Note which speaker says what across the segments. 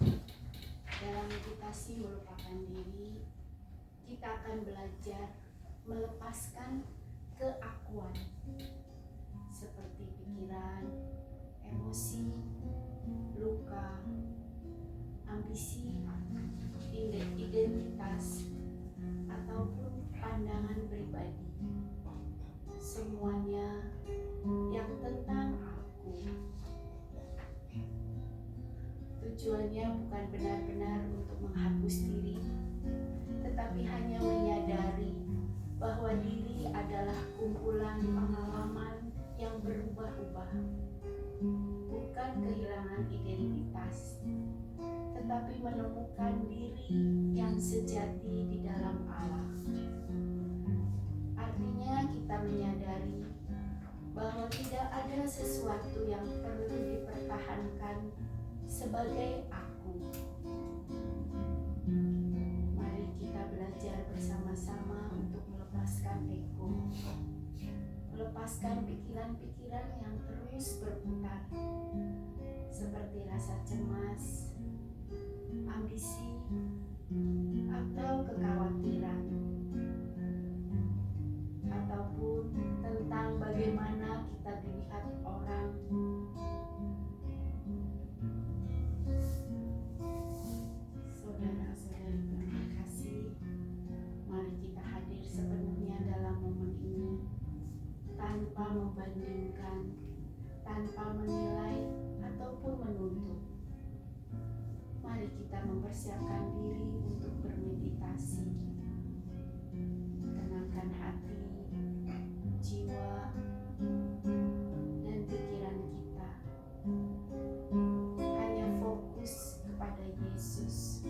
Speaker 1: Dalam meditasi melupakan diri, kita akan belajar melepaskan keakuan seperti pikiran, emosi, luka, ambisi, identitas, ataupun pandangan pribadi. Semuanya yang tentang aku. Tujuannya bukan benar-benar untuk menghapus diri, tetapi hanya menyadari bahwa diri adalah kumpulan pengalaman yang berubah-ubah. Bukan kehilangan identitas, tetapi menemukan diri yang sejati di dalam Allah. Artinya kita menyadari bahwa tidak ada sesuatu yang perlu dipertahankan sebagai aku. Mari kita belajar bersama-sama untuk melepaskan ego, melepaskan pikiran-pikiran yang terus berputar, seperti rasa cemas, ambisi, atau kekhawatiran, ataupun tentang bagaimana kita dilihat orang. Saudara-saudari terkasih, mari kita hadir sepenuhnya dalam momen ini, tanpa membandingkan, tanpa menilai ataupun menuntut. Mari kita mempersiapkan diri untuk bermeditasi. Tenangkan hati, jiwa, dan pikiran kita. Hanya fokus kepada Yesus.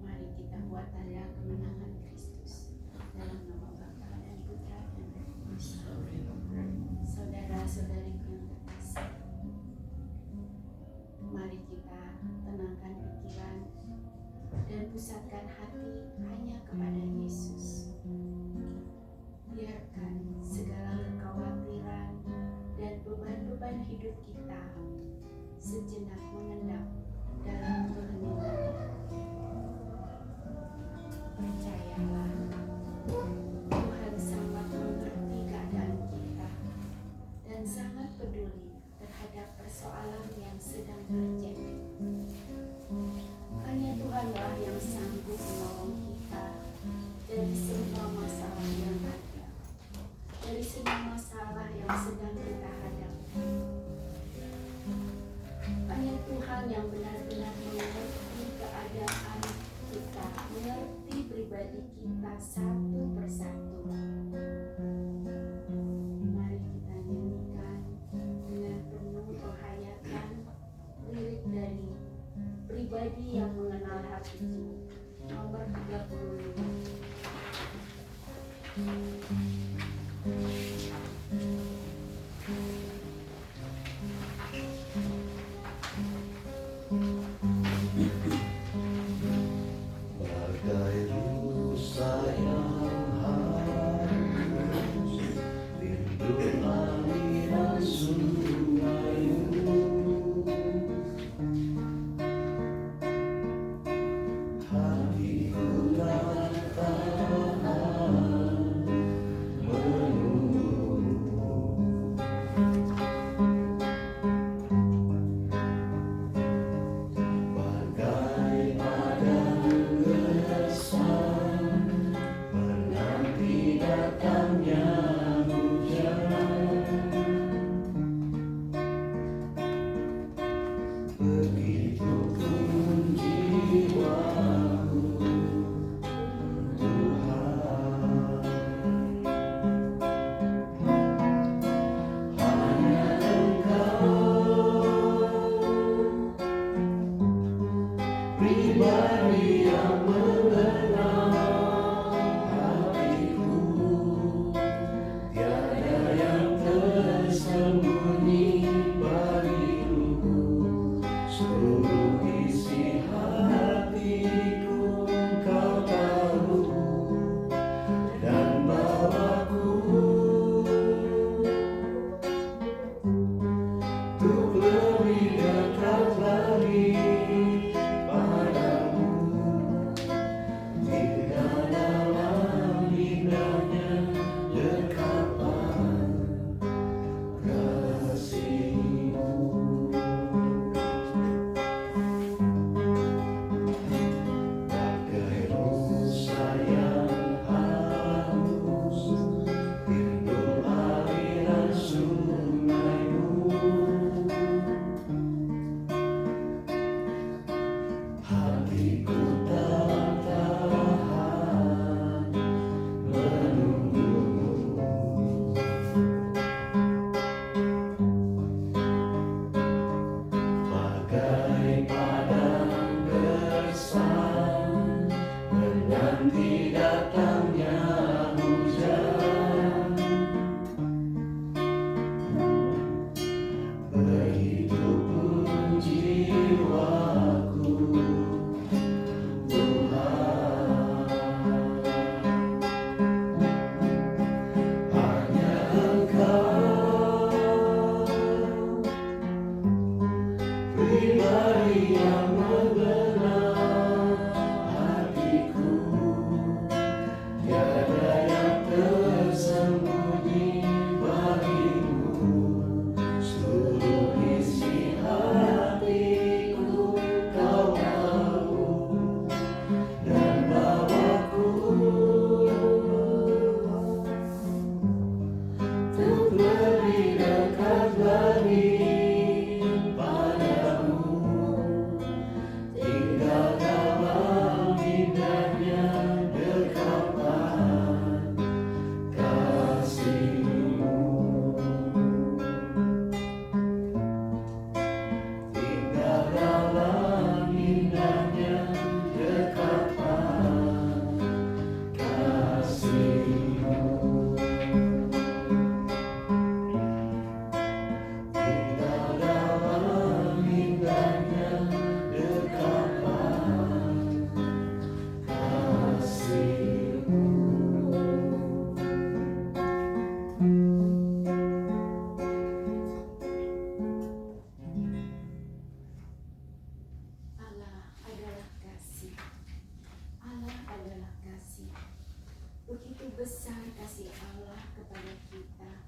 Speaker 1: Mari kita buat tanda kemenangan Kristus dalam nama Bapa dan Putra dan Roh Kudus. Saudara-saudariku yang terkasih, mari kita tenangkan pikiran dan pusatkan hati hanya kepada Yesus. Biarkan segala kekhawatiran dan beban-beban hidup kita sejenak mengendap dalam keheningan. Percayalah, Tuhan sangat mengerti keadaan kita dan sangat peduli terhadap persoalan yang sedang terjadi. Hanya Tuhanlah yang sanggup menolong kita dari semua masalah yang ada, dari semua masalah yang sedang kita hadapi. Hanya Tuhan yang benar-benar mengerti keadaan kita, mengerti pribadi kita satu persatu. Mari kita nyanyikan dengan penuh penghayatan lirik dari Pribadi yang Mengenal Hatiku, nomor 35.
Speaker 2: Bagai rusa yang halus, rindu aliran sungaimu, hatiku tak tahan
Speaker 1: besar kasih Allah kepada kita.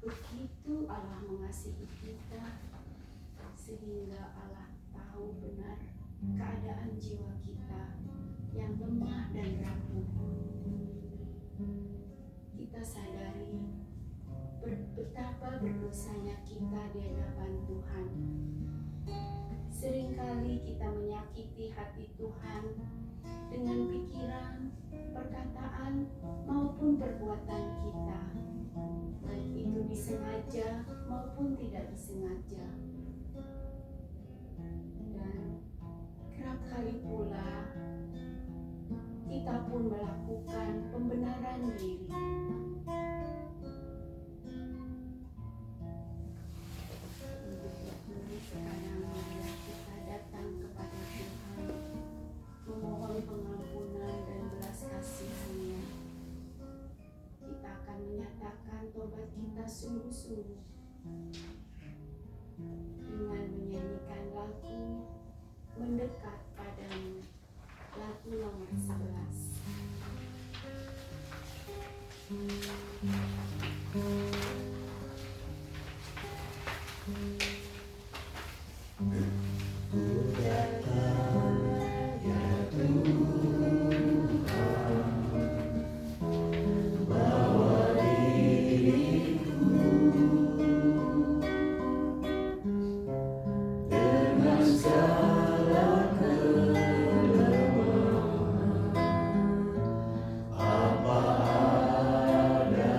Speaker 1: Begitu Allah mengasihi kita, sehingga Allah tahu benar keadaan jiwa kita yang lemah dan rapuh. Kita sadari betapa berdosanya kita di hadapan Tuhan. Seringkali kita menyakiti hati Tuhan dengan pikiran, perkataan, maupun perbuatan kita, baik itu disengaja maupun tidak disengaja. Dan kerap kali pula kita pun melakukan pembenaran diri. Sekarang marilah kita datang kepada Tuhan, memohon pengampunan dan belas kasihan-Nya. Kita akan menyatakan tobat kita sungguh-sungguh dengan menyanyikan lagu Mendekat Padamu, lagu nomor 11.
Speaker 2: Ku datang ya Tuhan, bawa diriku dengan segala kelemahan apa adanya.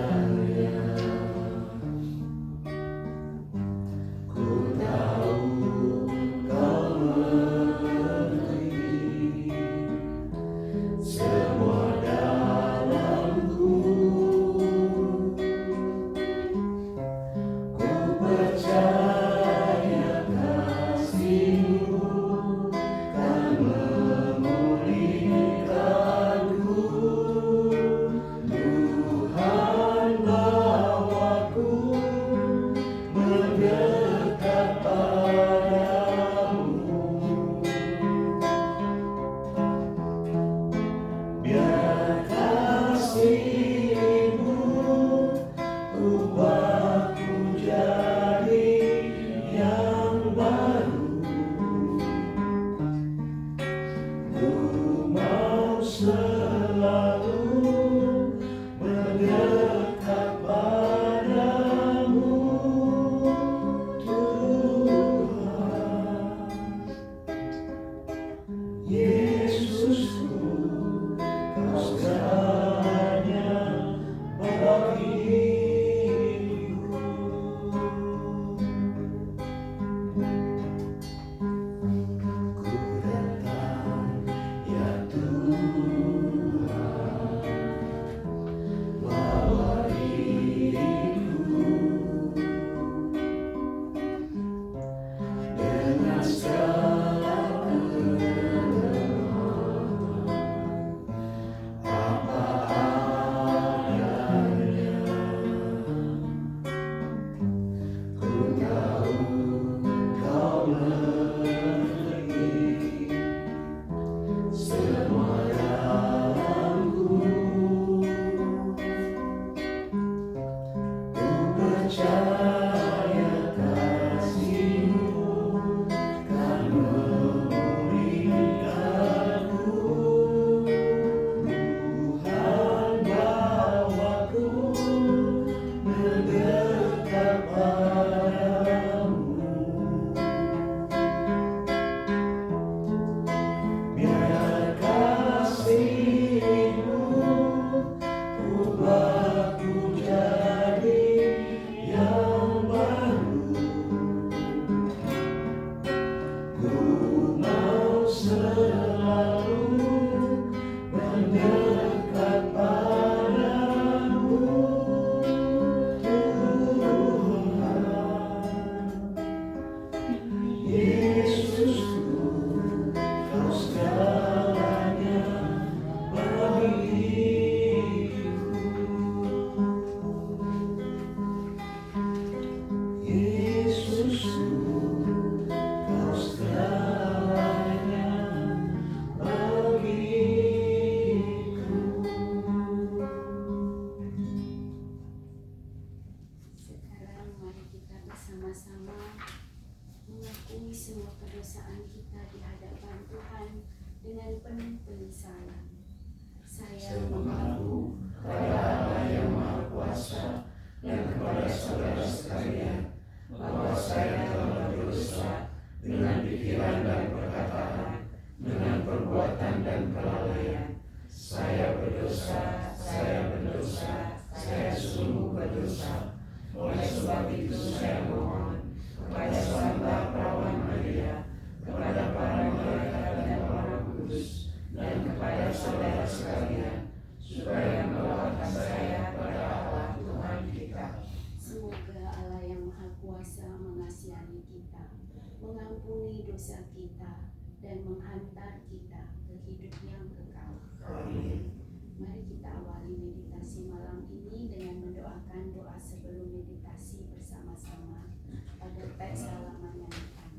Speaker 2: berdosa. Oleh sebab itu saya mohon kepada Santa Perawan Maria, kepada para malaikat dan para kudus, dan kepada saudara sekalian, supaya mendoakan saya pada Allah Tuhan kita.
Speaker 1: Semoga Allah yang Maha Kuasa mengasihi kita, mengampuni dosa kita, dan menghantar kita ke hidup yang kekal.
Speaker 2: Amin.
Speaker 1: Mari kita awali meditasi malam ini dengan mendoakan doa sebelum meditasi bersama-sama pada teks halaman yang depan.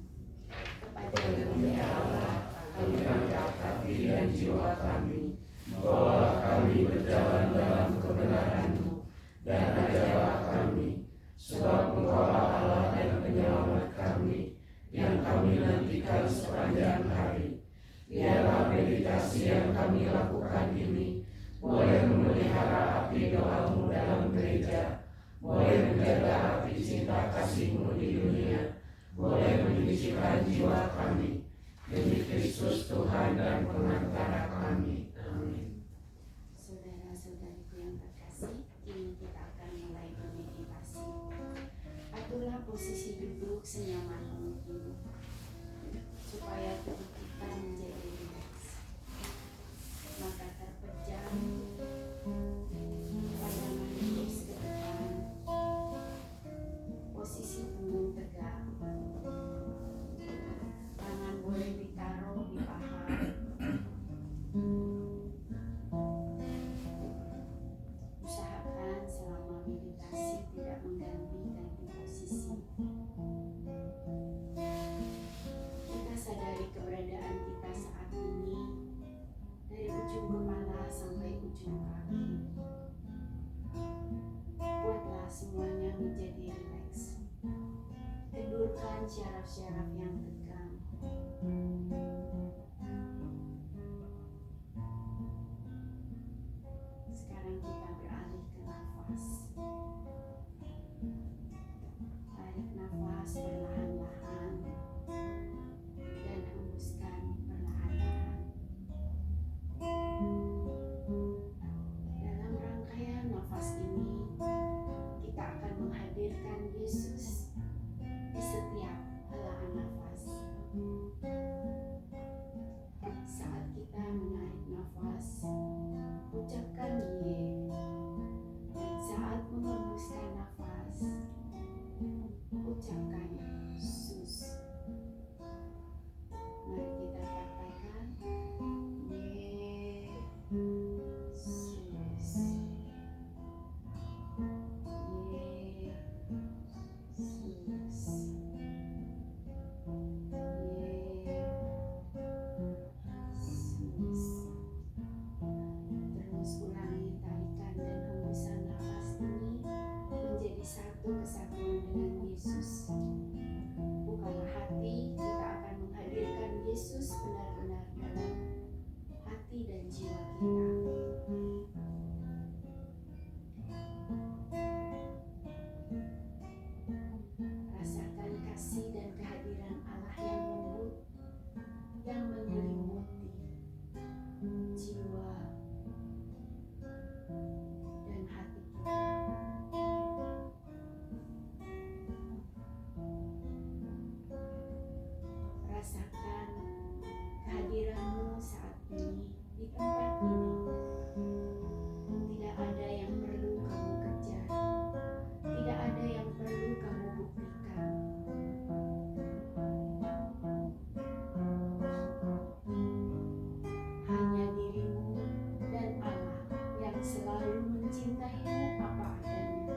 Speaker 1: Kepada
Speaker 2: Ya Allah, kami angkat hati dan jiwa kami, bawalah kami berjalan dalam kebenaran-Mu, dan ajarlah kami, sebab Engkaulah Allah dan penyelamat kami, yang kami nantikan sepanjang hari. Biarlah meditasi yang kami lakukan ini boleh memelihara api doa-Mu dalam gereja, boleh menjaga api cinta kasih-Mu di dunia, boleh menyucikan jiwa kami, demi Kristus Tuhan dan pengantara kami. Amin.
Speaker 1: Saudara-saudariku yang terkasih, kini kita akan mulai bermeditasi. Aturlah posisi duduk senyaman mungkin, supaya tubuh kita menjadi rileks. Mata terpejam, pandangan lurus ke depan, posisi punggung tegak, tangan boleh ditaruh di paha. Usahakan selama meditasi tidak mengganti-ganti posisi. Kita sadari keberadaan kita saat ini, dari ujung kepala sampai ujung kaki. Buatlah semuanya menjadi rileks. Kendurkan syaraf-syaraf yang tegang. Sekarang kita beralih ke nafas. Tarik nafas perlahan-lahan dan hembuskan perlahan-lahan. Dalam rangkaian nafas ini, kita akan menghadirkan Yesus di setiap helaan nafas. Saat kita menarik nafas, ucapkan Ye. Saat menghembuskan nafas, ucapkan Sus. Mari kita praktekkan Ye, Sus. Ye, Sus. Ye, Sus. Terus ulangi tarikan dan hembusan nafas ini menjadi satu kesatuan dengan Yesus. Bukalah hati, kita akan menghadirkan Yesus benar-benar dalam hati dan jiwa kita. Rasakan kasih dan kehadiran Allah yang lembut, yang menyelimuti jiwa dan hati kita. Rasakan kehadiran-Mu saat ini di tempat ini. Tidak ada yang perlu kamu kejar, tidak ada yang perlu kamu buktikan. Hanya dirimu dan Allah yang selalu mencintaimu apa adanya.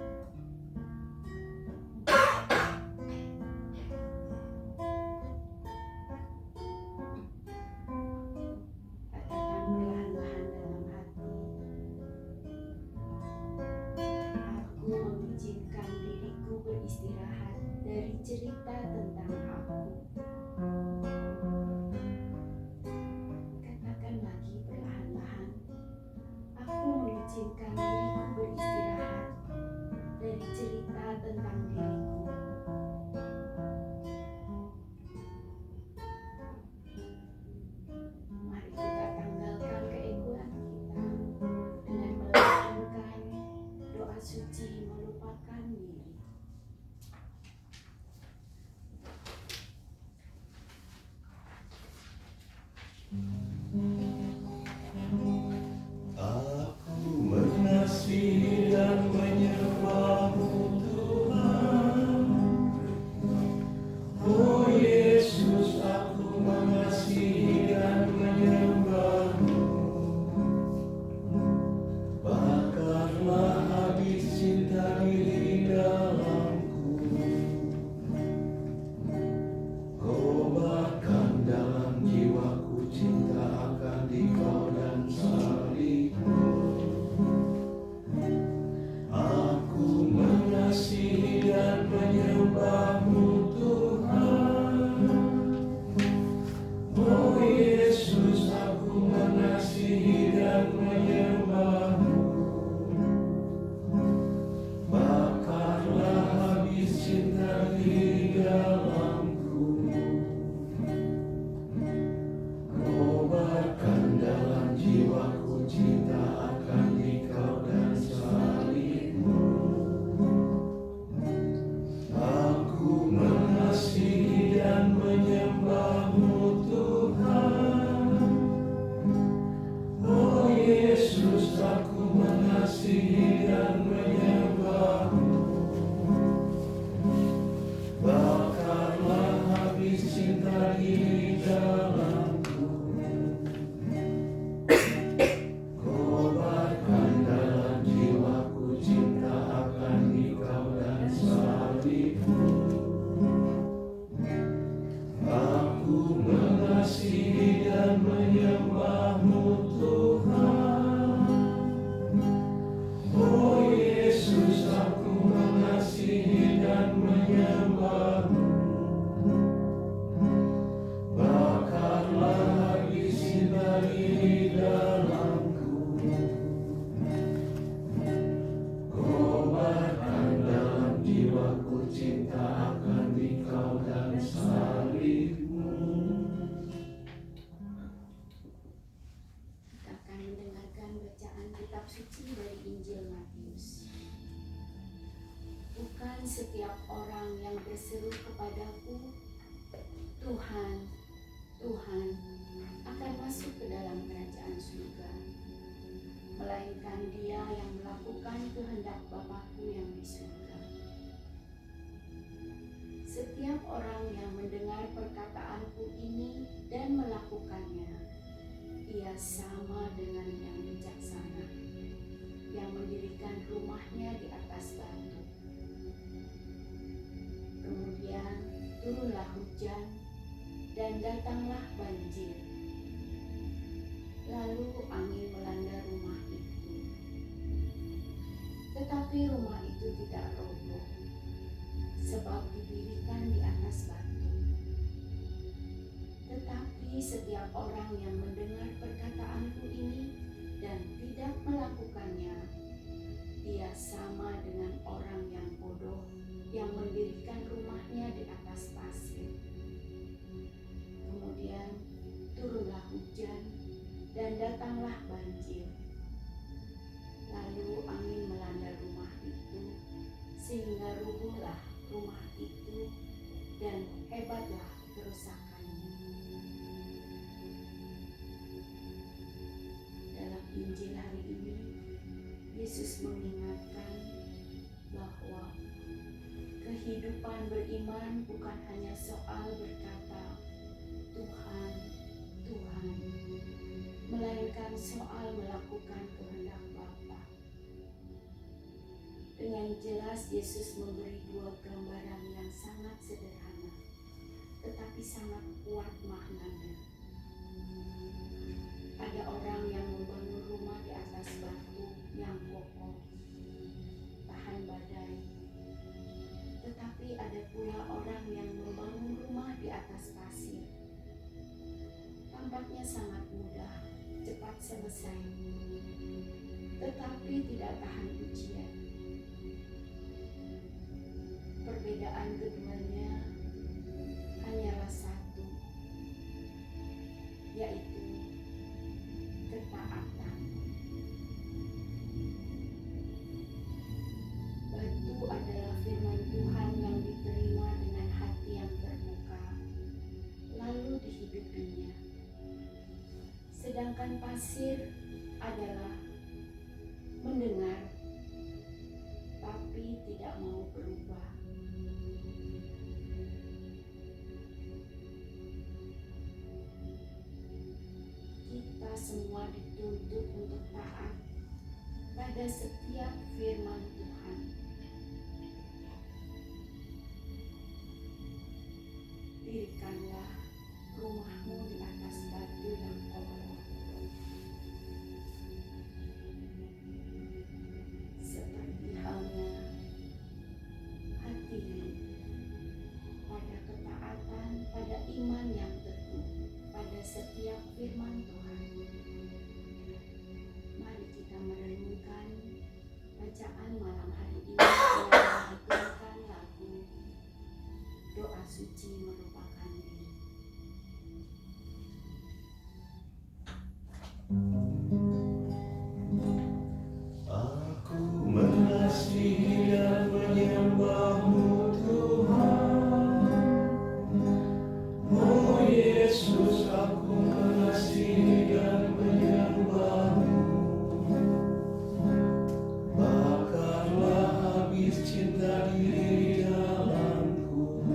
Speaker 1: Katakan perlahan-lahan dalam hati, aku mengizinkan diriku beristirahat dari cerita tentang aku. Katakan lagi perlahan-lahan, aku mengizinkan diriku beristirahat dari cerita tentang diriku. Mari kita tanggalkan keegoan kita dengan melakukan doa suci melupakan dari Injil Matius. Bukan setiap orang yang berseru kepadaku, Tuhan, Tuhan, akan masuk ke dalam kerajaan surga, melainkan dia yang melakukan kehendak Bapa-Ku yang di surga. Setiap orang yang mendengar perkataan-Ku ini dan melakukannya, ia sama dengan yang bijaksana, yang mendirikan rumahnya di atas batu. Kemudian turunlah hujan dan datanglah banjir. Lalu angin melanda rumah itu. Tetapi rumah itu tidak roboh, sebab didirikan di atas batu. Tetapi setiap orang yang mendengar perkataan-Ku ini dan tidak melakukannya, dia sama dengan orang yang bodoh yang mendirikan rumahnya di atas pasir. Kemudian turunlah hujan dan datanglah banjir. Lalu angin melanda rumah itu, sehingga rubuhlah rumah itu dan hebatlah kerusakannya. Dalam Injil hari ini, Yesus mengingatkan bahwa kehidupan beriman bukan hanya soal berkata, Tuhan, Tuhan, melainkan soal melakukan kehendak Bapa. Dengan jelas Yesus memberi dua gambaran yang sangat sederhana, tetapi sangat kuat maknanya. Ada orang yang membangun rumah di atas batu yang kokoh, tahan badai. Tetapi ada pula orang yang membangun rumah di atas pasir. Tampaknya sangat mudah, cepat selesai, tetapi tidak tahan ujian. Perbedaan keduanya hanyalah satu, yaitu ketaatan. Batu adalah firman Tuhan yang diterima dengan hati yang terbuka, lalu dihidupinya. Sedangkan pasir adalah mendengar, tapi tidak mau berubah. Kita semua dituntut untuk taat pada setiap firman Tuhan. Dirikanlah rumahmu di atas batu yang kokoh. Seperti halnya hatimu pada ketaatan, pada iman yang teguh, pada setiap firman Tuhan. Mari kita merenungkan bacaan malam hari ini dengan melantunkan lagu Doa Suci Merupakan Diri.
Speaker 2: Aku mengasihi dan menyembah-Mu Tuhan. Oh Yesus, aku mengasihi dan menyembah-Mu. Bakarlah habis cinta diri dalamku.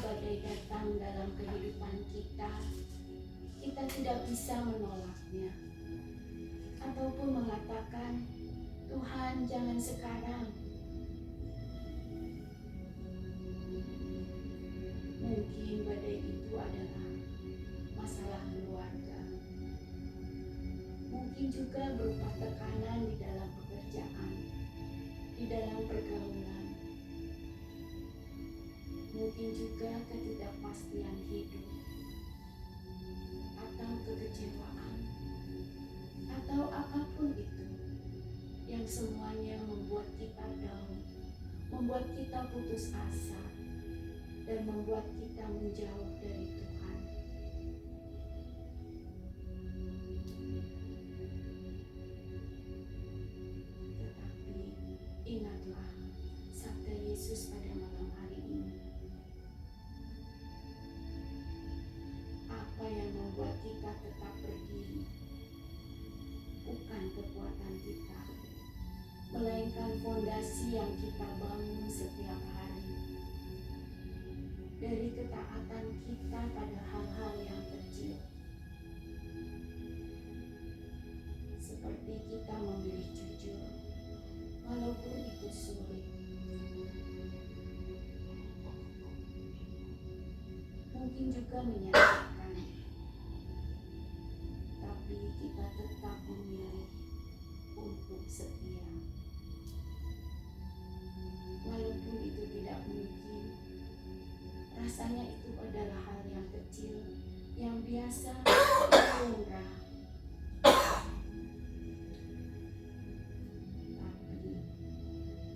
Speaker 1: badai datang dalam kehidupan kita, kita tidak bisa menolaknya ataupun mengatakan, Tuhan jangan sekarang. Mungkin badai itu adalah masalah keluarga. Mungkin juga berupa tekanan di dalam pekerjaan, di dalam pergaulan. Mungkin juga ketidakpastian hidup, atau kekecewaan, atau apapun itu yang semuanya membuat kita down, membuat kita putus asa, dan membuat kita menjauh dari Tuhan. Tetapi ingatlah sabda Yesus pada malam hari ini. Apa yang membuat kita tetap berdiri bukan kekuatan kita, melainkan fondasi yang kita bangun setiap hari dari ketaatan kita pada hal-hal yang kecil, seperti kita memilih jujur walaupun itu sulit, mungkin juga menyakitkan, tapi kita tetap memilih untuk setia. Walaupun itu tidak mungkin, rasanya itu adalah hal yang kecil, yang biasa, yang lumrah. Tapi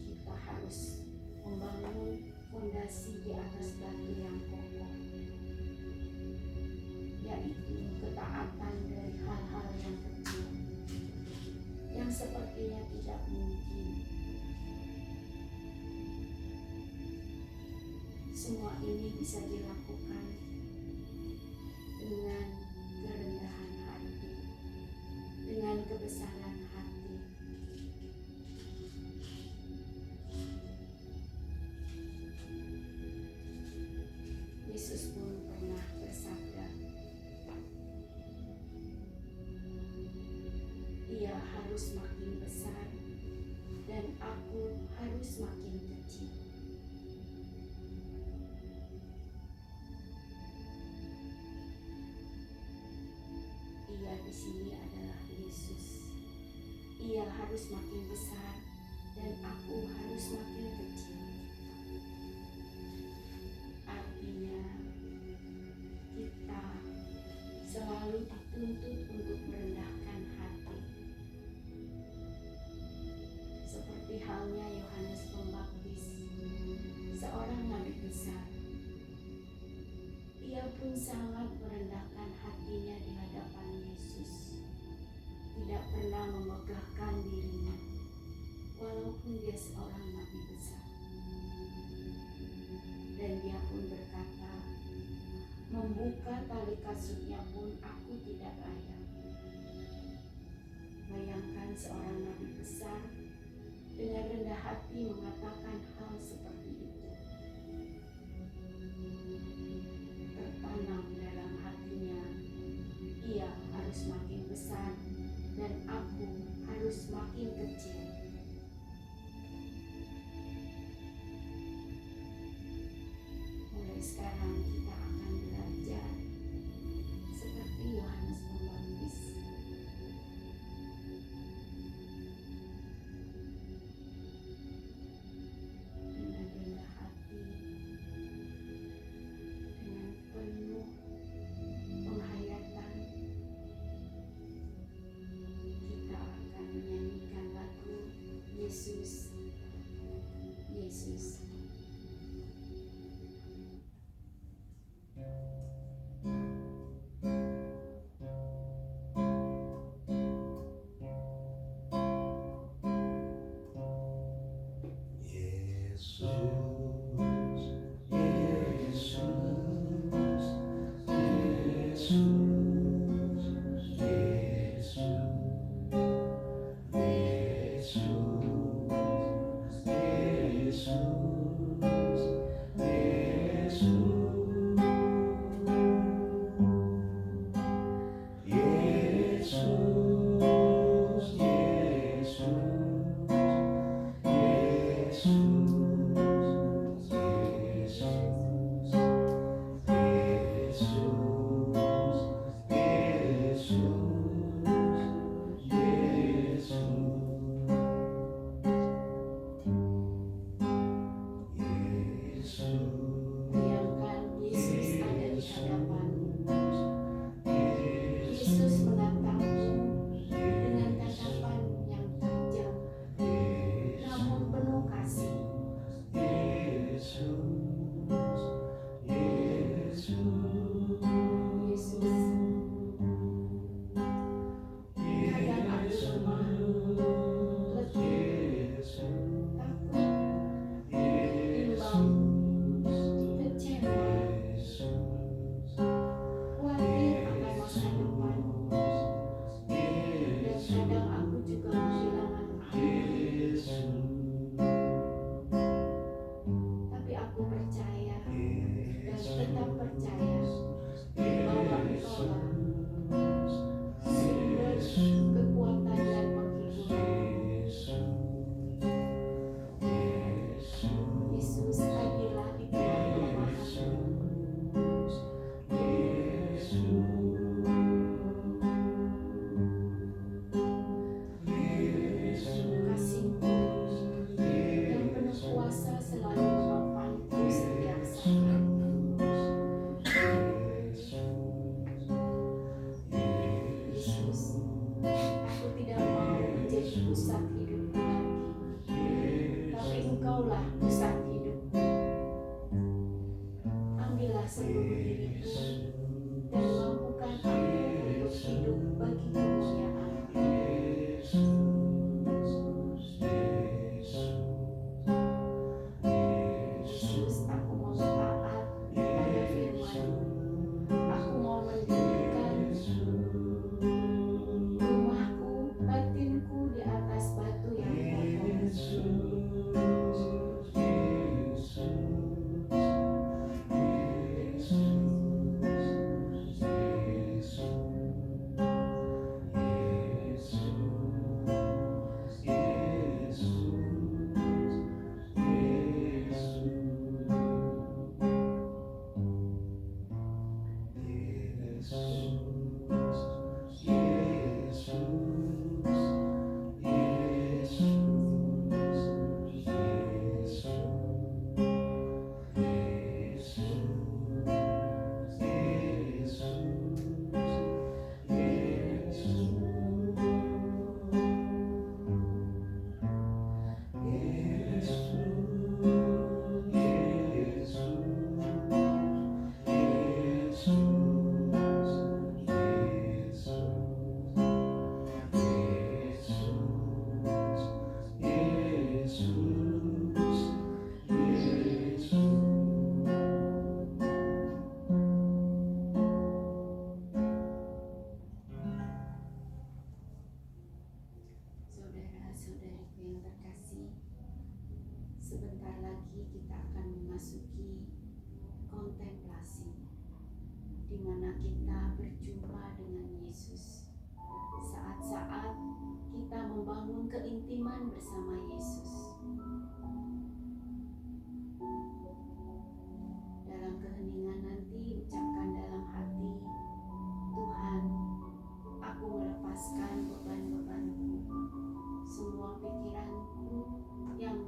Speaker 1: kita harus membangun fondasi di atas batu yang kokoh, yaitu ketaatan dari hal-hal yang kecil, yang sepertinya tidak mungkin. Semua ini bisa dilakukan dengan kerendahan hati, dengan kebesaran hati. Yesus pun pernah bersabda, Ia harus makin besar dan aku harus makin kecil. Ia di sini adalah Yesus. Ia harus makin besar dan aku harus makin kecil. Artinya, kita selalu dituntut untuk merendahkan hati. Seperti halnya Yohanes Pembaptis, seorang nabi besar. Ia pun sangat merendahkan hatinya di hadapan Yesus. Tidak pernah memegahkan dirinya, walaupun dia seorang nabi besar. Dan dia pun berkata, membuka tali kasutnya pun aku tidak layak. Bayangkan seorang nabi besar dengan rendah hati mengatakan hal seperti itu. Tertanam dalam hatinya, ia harus makin besar dan aku harus makin kecil. Mulai sekarang kita akan belajar seperti Yohanes Pembaptis. Dengan rendah hati, dengan penuh penghayatan, kita akan menyanyikan lagu Yesus, Yesus. percaya bahwa Engkaulah sumber kekuatan dan penghibur. Yesus, hadirlah di tengah kelemahanku. Kasih-Mu yang penuh kuasa selalu menopangku setiap saat. Yesus, aku tidak mau menjadi pusat hidupku lagi, tapi Engkaulah pusat hidupku. Ambillah seluruh diriku dan mampukan aku untuk hidup bagi kemuliaan. Yesus, aku mau taat pada firman-Mu. Aku mau mendirikan rumahku, batinku di atas batu yang kokoh. Saudara-saudariku yang terkasih, sebentar lagi kita akan memasuki kontemplasi, di mana kita berjumpa dengan Yesus. Saat-saat kita membangun keintiman bersama Yesus. Dalam keheningan nanti, ucapkan dalam hati, Tuhan, aku melepaskan beban-bebanku, semua pikiranku yang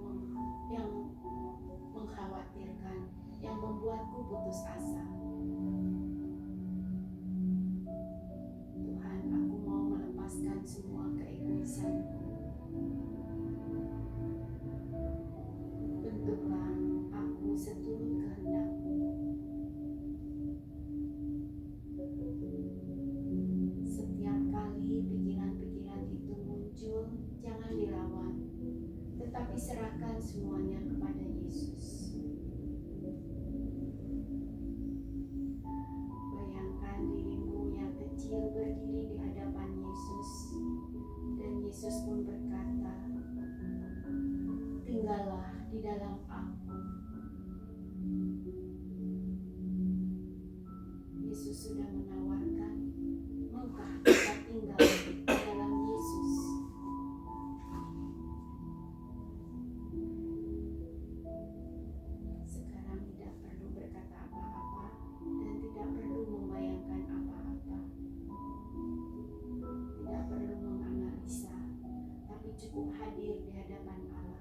Speaker 1: mengkhawatirkan, yang membuatku putus asa. Tuhan, aku mau melepaskan semua keegoisanku. Bentuklah aku seturut kehendak-Mu. Setiap kali pikiran-pikiran itu muncul, jangan dilawan, tetapi serahkan semuanya kepada Yesus. Bayangkan dirimu yang kecil berdiri di hadapan Yesus, dan Yesus pun berkata, tinggallah di dalam aku. Yesus sudah menawarkan, maukah kita tinggal di dalam Yesus? Sekarang tidak perlu berkata apa-apa dan tidak perlu membayangkan apa-apa. Tidak perlu menganalisa, tapi cukup hadir di hadapan Allah.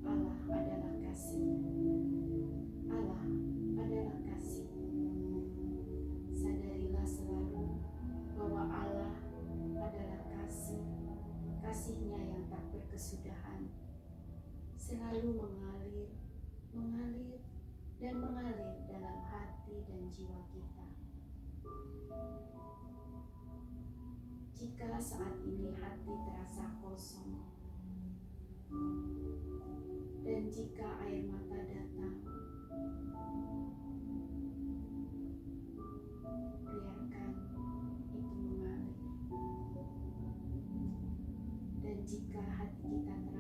Speaker 1: Allah adalah kasih. Allah adalah kasih. Sadarilah selalu bahwa Allah adalah kasih. Kasih-Nya yang tak berkesudahan, selalu mengalir, mengalir, dan mengalir dalam hati dan jiwa kita. Jika saat ini hati terasa kosong, dan jika air mata datang, biarkan itu mengalir. Dan jika hati kita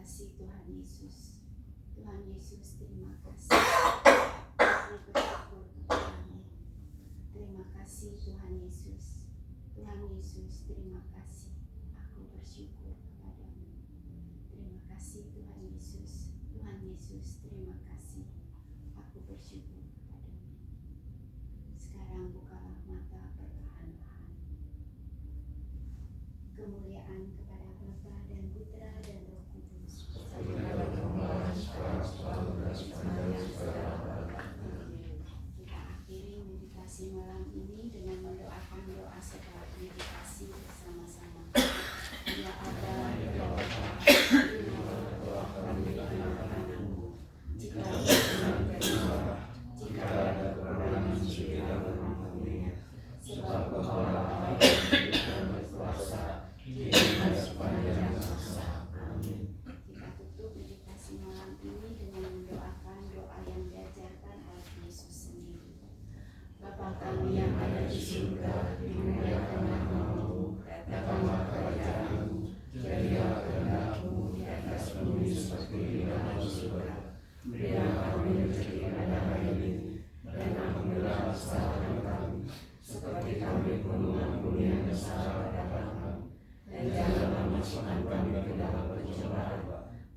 Speaker 1: kasih Tuhan Yesus. Tuhan Yesus, terima kasih. Aku bersyukur kepadamu. Terima kasih Tuhan Yesus. Tuhan Yesus, terima kasih. Aku bersyukur kepadamu. Terima kasih Tuhan Yesus. Tuhan Yesus, terima kasih. Aku bersyukur kepadamu. Sekarang bukalah mata perlahan-lahan. Kemuliaan kepada Bapa dan Putra dan Roh Kudus. Kita akhiri meditasi malam ini dengan mendoakan doa setelah meditasi bersama-sama. Ya Allah, ya Bapa, jika ada kekurangan sudah mengampuninya, sebab Engkau Allah yang berkuasa di atas sepanjang masa. Amin. Kita tutup meditasi malam ini dengan mendoakan doa yang diajarkan oleh Yesus sendiri. Bapa kami yang ada di surga, dimuliakanlah namamu, datanglah kerajaanmu, jadilah kehendak-mu di atas bumi seperti di dalam surga. Berilah kami rezeki pada hari ini, dan ampunilah kesalahan kami, seperti kami pun mengampuni yang bersalah kepada kami. Dan janganlah masukkan kami ke dalam pencobaan,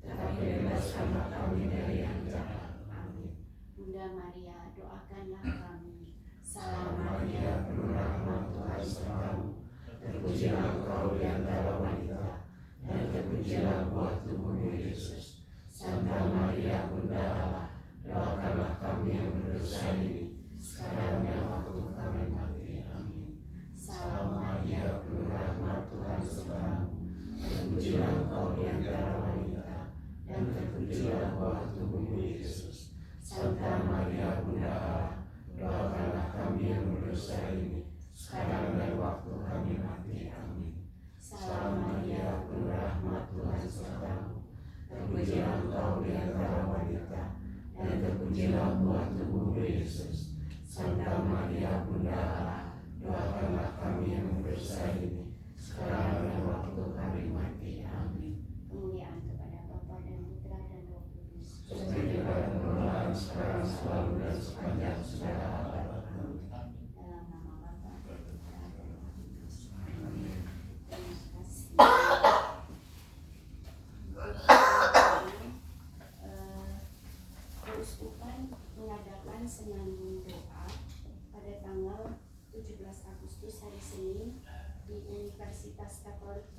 Speaker 1: tetapi bebaskanlah kami dari yang jahat. Amin. Bunda Maria, doakanlah kami. Salam Maria, penuh rahmat, Tuhan sertamu. Terpujilah engkau di antara wanita, dan terpujilah buah tubuhmu Yesus. Santa Maria, Bunda Allah, doakanlah kami yang berdosa ini, sekarang dan waktu kami mati. Amin. Salam Maria, penuh rahmat, Tuhan sertamu. Terpujilah engkau di antara wanita, dan terpujilah buah tubuhmu Yesus. Santa Maria, Bunda Allah, doakanlah kami yang berdosa ini, sekarang dan waktu kami mati. Amin. Salam Maria, penuh rahmat, Tuhan sertamu. Terpujilah engkau di antara wanita, dan terpujilah buah tubuhmu Yesus. Santa Maria, Bunda Allah, doakanlah kami yang berdosa ini, sekarang dan waktu kami mati. Amin. Kemuliaan kepada Bapa dan Putra dan Roh Kudus. Seperti pada permulaan, sekarang, selalu, dan sepanjang segala abad. Amin. Dalam nama Bapa dan Putra dan Roh Kudus. Amin. Terima kasih. Keuskupan mengadakan senandung doa pada tanggal 17 Agustus hari Senin di Universitas Katolik